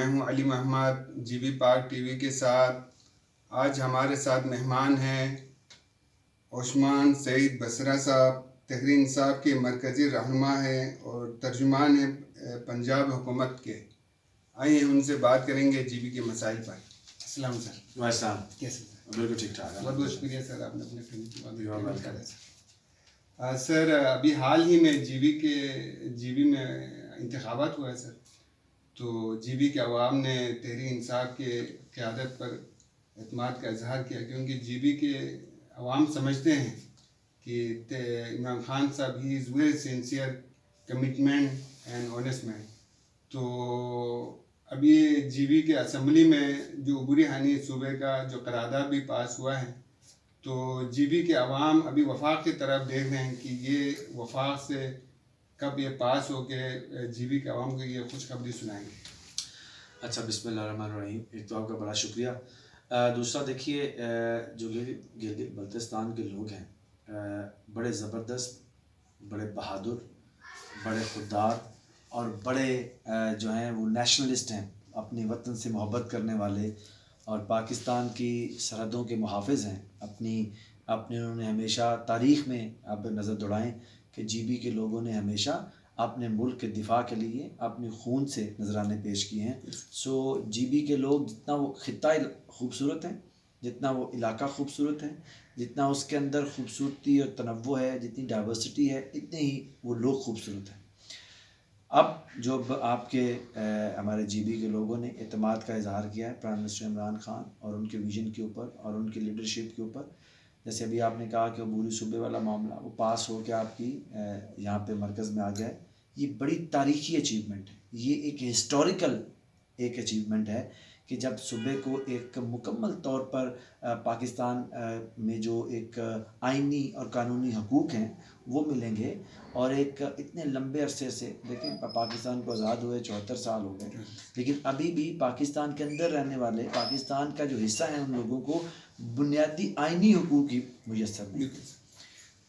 ہوں علی محمد G B پاک T V کے ساتھ. آج ہمارے ساتھ مہمان ہیں عثمان سعید بصرہ صاحب، تحریک انصاف کے مرکزی رہنما ہیں اور ترجمان ہیں پنجاب حکومت کے. آئیے ان سے بات کریں گے جی بی کے مسائل پر. السلام سر. السلام. کیسے سر؟ بالکل ٹھیک ٹھاک. بہت بہت شکریہ سر، آپ نے اپنے ٹائم نکالا. سر ابھی حال ہی میں جی بی میں انتخابات ہوا ہے سر، تو جی بی کے عوام نے تحریک انصاف کے قیادت پر اعتماد کا اظہار کیا، کیونکہ جی بی کے عوام سمجھتے ہیں کہ عمران خان صاحب ہی is very sincere, commitment and honest man. تو ابھی جی بی کے اسمبلی میں جو عبوری حانی صوبے کا جو قرارداد بھی پاس ہوا ہے، تو جی بی کے عوام ابھی وفاق کی طرف دیکھ رہے ہیں کہ یہ وفاق سے کب یہ پاس ہو کے جی بی کے عوام کو یہ خوشخبری سنائیں گے. اچھا، بسم اللہ الرحمن الرحیم. ایک تو آپ کا بڑا شکریہ. دوسرا دیکھیے، جو گلگت بلتستان کے لوگ ہیں بڑے زبردست، بڑے بہادر، بڑے خوددار اور بڑے جو ہیں وہ نیشنلسٹ ہیں، اپنے وطن سے محبت کرنے والے اور پاکستان کی سرحدوں کے محافظ ہیں. انہوں نے ہمیشہ تاریخ میں آپ نظر دوڑائیں کہ جی بی کے لوگوں نے ہمیشہ اپنے ملک کے دفاع کے لیے اپنے خون سے نذرانے پیش کیے ہیں. سو جی بی کے لوگ، جتنا وہ خطہ خوبصورت ہیں، جتنا وہ علاقہ خوبصورت ہے، جتنا اس کے اندر خوبصورتی اور تنوع ہے، جتنی ڈائیورسٹی ہے، اتنے ہی وہ لوگ خوبصورت ہیں. اب جو آپ کے ہمارے جی بی کے لوگوں نے اعتماد کا اظہار کیا ہے پرائم منسٹر عمران خان اور ان کے ویژن کے اوپر اور ان کی لیڈرشپ کے اوپر، جیسے ابھی آپ نے کہا کہ عبوری صوبے والا معاملہ وہ پاس ہو کے آپ کی یہاں پہ مرکز میں آ گیا ہے. یہ بڑی تاریخی اچیومنٹ ہے، یہ ایک ہسٹوریکل ایک اچیومنٹ ہے کہ جب صوبے کو ایک مکمل طور پر پاکستان میں جو ایک آئینی اور قانونی حقوق ہیں وہ ملیں گے. اور ایک اتنے لمبے عرصے سے دیکھیں، پاکستان کو آزاد ہوئے 74 سال ہو گئے، لیکن ابھی بھی پاکستان کے اندر رہنے والے، پاکستان کا جو حصہ ہے، ان لوگوں کو بنیادی آئینی حقوق ہی میسر نہیں.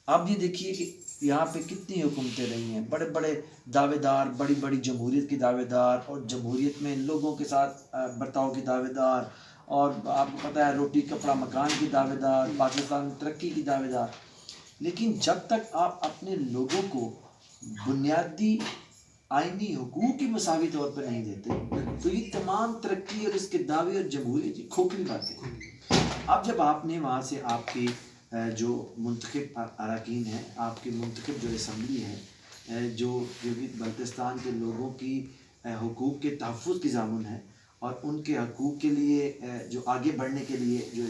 اب یہ دیکھیے کہ یہاں پہ کتنی حکومتیں رہی ہیں، بڑے بڑے دعوے دار، بڑی بڑی جمہوریت کی دعوے دار، اور جمہوریت میں لوگوں کے ساتھ برتاؤ کی دعوے دار، اور آپ کو پتہ ہے روٹی کپڑا مکان کی دعوے دار، پاکستان ترقی کی دعوے دار. لیکن جب تک آپ اپنے لوگوں کو بنیادی آئینی حقوق کی مساوی طور پر نہیں دیتے، تو یہ تمام ترقی اور اس کے دعوے اور جمہوریت یہ کھوکھلی باتیں. اب جب آپ نے وہاں سے آپ کی جو منتخب اراکین ہیں، آپ کی منتخب جو اسمبلی ہے، جو گلگت بلتستان کے لوگوں کی حقوق کے تحفظ کی ضامن ہے اور ان کے حقوق کے لیے جو آگے بڑھنے کے لیے جو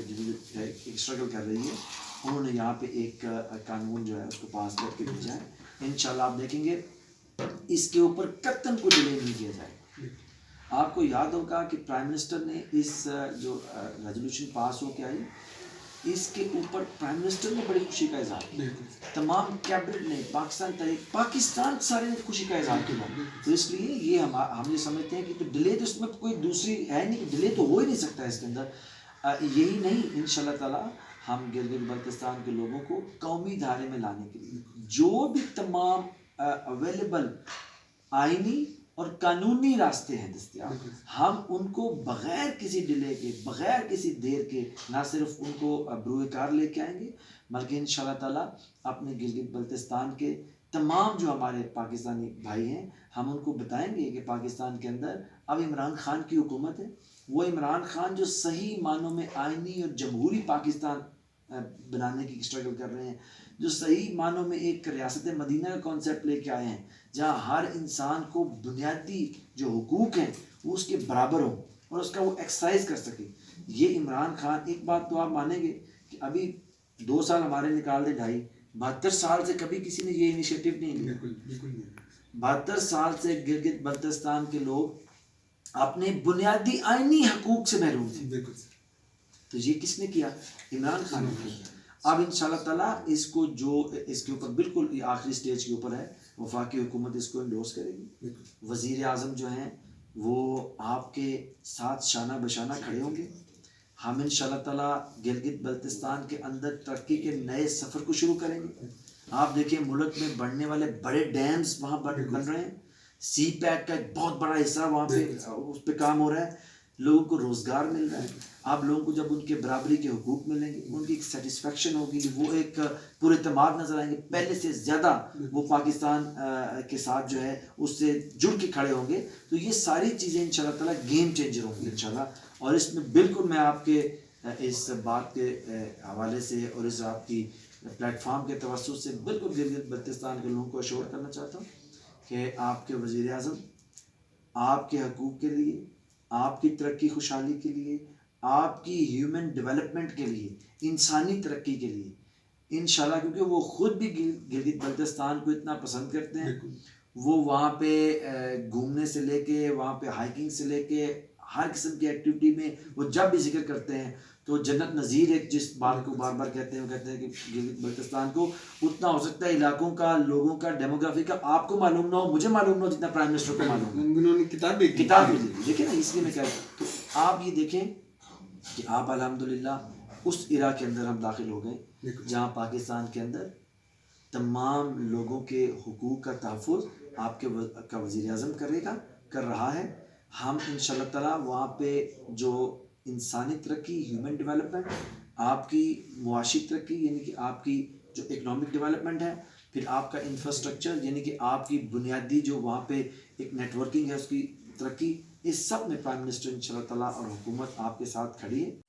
اسٹرگل کر رہی ہے، انہوں نے یہاں پہ ایک قانون جو ہے اس کو پاس کر کے بھیجا ہے. انشاءاللہ آپ دیکھیں گے اس کے اوپر قطعاً کو ڈیلے نہیں کیا جائے. آپ کو یاد ہوگا کہ پرائم منسٹر نے اس جو ریزولوشن پاس ہو کے آئی، اس کے اوپر پرائم منسٹر نے بڑی خوشی کا اظہار کیا، تمام کیبنٹ نے، پاکستان سارے نے خوشی کا اظہار کیا. تو اس لیے یہ ہم یہ سمجھتے ہیں کہ تو ڈیلے تو اس میں کوئی دوسری ہے نہیں، ڈیلے تو ہو ہی نہیں سکتا اس کے اندر. یہی نہیں، انشاءاللہ تعالیٰ ہم گلگت بلتستان کے لوگوں کو قومی دھارے میں لانے کے لیے جو بھی تمام اویلیبل آئینی اور قانونی راستے ہیں دستیاب، ہم ان کو بغیر کسی ڈیلے کے، بغیر کسی دیر کے، نہ صرف ان کو بروئے کار لے کے آئیں گے، بلکہ انشاءاللہ تعالیٰ اپنے گلگت بلتستان کے تمام جو ہمارے پاکستانی بھائی ہیں، ہم ان کو بتائیں گے کہ پاکستان کے اندر اب عمران خان کی حکومت ہے. وہ عمران خان جو صحیح معنوں میں آئینی اور جمہوری پاکستان بنانے کی اسٹرگل کر رہے ہیں، جو صحیح معنوں میں ایک ریاست مدینہ کا کانسیپٹ لے کے آئے ہیں، جہاں ہر انسان کو بنیادی جو حقوق ہیں وہ اس کے برابر ہوں اور اس کا وہ ایکسرسائز کر سکے. یہ عمران خان، ایک بات تو آپ مانیں گے کہ ابھی 2 سال ہمارے نکال دے، 72 سال سے کبھی کسی نے یہ انیشیٹو نہیں لیا. 72 سال سے گلگت بلتستان کے لوگ اپنے بنیادی آئینی حقوق سے محروم تھے. تو یہ کس نے کیا؟ عمران خان نے کیا. اب انشاءاللہ تعالیٰ اس کو جو اس کے اوپر بالکل آخری سٹیج کے اوپر ہے، وفاقی حکومت اس کو انڈورس کرے گی. وزیر اعظم جو ہیں وہ آپ کے ساتھ شانہ بشانہ کھڑے ہوں گے. ہم انشاءاللہ تعالیٰ گلگت بلتستان کے اندر ترقی کے نئے سفر کو شروع کریں گے. آپ دیکھیں ملک میں بڑھنے والے بڑے ڈیمز وہاں بن رہے ہیں، سی پیک کا ایک بہت بڑا حصہ وہاں پہ اس پہ کام ہو رہا ہے، لوگوں کو روزگار مل رہا ہے. آپ لوگوں کو جب ان کے برابری کے حقوق ملیں گے، ان کی ایک سیٹسفیکشن ہوگی، وہ ایک پر اعتماد نظر آئیں گے، پہلے سے زیادہ وہ پاکستان کے ساتھ جو ہے اس سے جڑ کے کھڑے ہوں گے. تو یہ ساری چیزیں انشاءاللہ تعالیٰ گیم چینجر ہوں گی انشاءاللہ. اور اس میں بالکل میں آپ کے اس بات کے حوالے سے اور اس آپ کی پلیٹ فارم کے توسط سے بالکل گلگت بلتستان کے لوگوں کو اشور کرنا چاہتا ہوں کہ آپ کے وزیر اعظم آپ کے حقوق کے لیے، آپ کی ترقی خوشحالی کے لیے، آپ کی ہیومن ڈیولپمنٹ کے لیے، انسانی ترقی کے لیے انشاءاللہ، کیونکہ وہ خود بھی گلگت بلتستان کو اتنا پسند کرتے ہیں. وہ وہاں پہ گھومنے سے لے کے، وہاں پہ ہائکنگ سے لے کے ہر قسم کی ایکٹیویٹی میں وہ جب بھی ذکر کرتے ہیں تو جنت نظیر ایک جس بات کو بار بار کہتے ہیں، وہ کہتے ہیں کہ گلگت بلتستان کو اتنا ہو سکتا ہے علاقوں کا، لوگوں کا، ڈیموگرافی کا آپ کو معلوم نہ ہو، مجھے معلوم نہ ہو جتنا پرائم منسٹر کو معلوم ہے. انہوں نے کتاب بھی لکھی، دیکھیں نا، اس لیے میں کہہ رہا ہوں. تو آپ یہ دیکھیں کہ آپ الحمدللہ اس ایرا کے اندر ہم داخل ہو گئے جہاں پاکستان کے اندر تمام لوگوں کے حقوق کا تحفظ آپ کے کا وزیر اعظم کر رہا ہے. ہم انشاءاللہ تعالیٰ وہاں پہ جو انسانی ترقی، ہیومن ڈیولپمنٹ، آپ کی معاشی ترقی یعنی کہ آپ کی جو اکنامک ڈیولپمنٹ ہے، پھر آپ کا انفراسٹرکچر یعنی کہ آپ کی بنیادی جو وہاں پہ ایک نیٹ ورکنگ ہے اس کی ترقی، اس سب میں پرائم منسٹر انشاءاللہ تعالیٰ اور حکومت آپ کے ساتھ کھڑی ہے.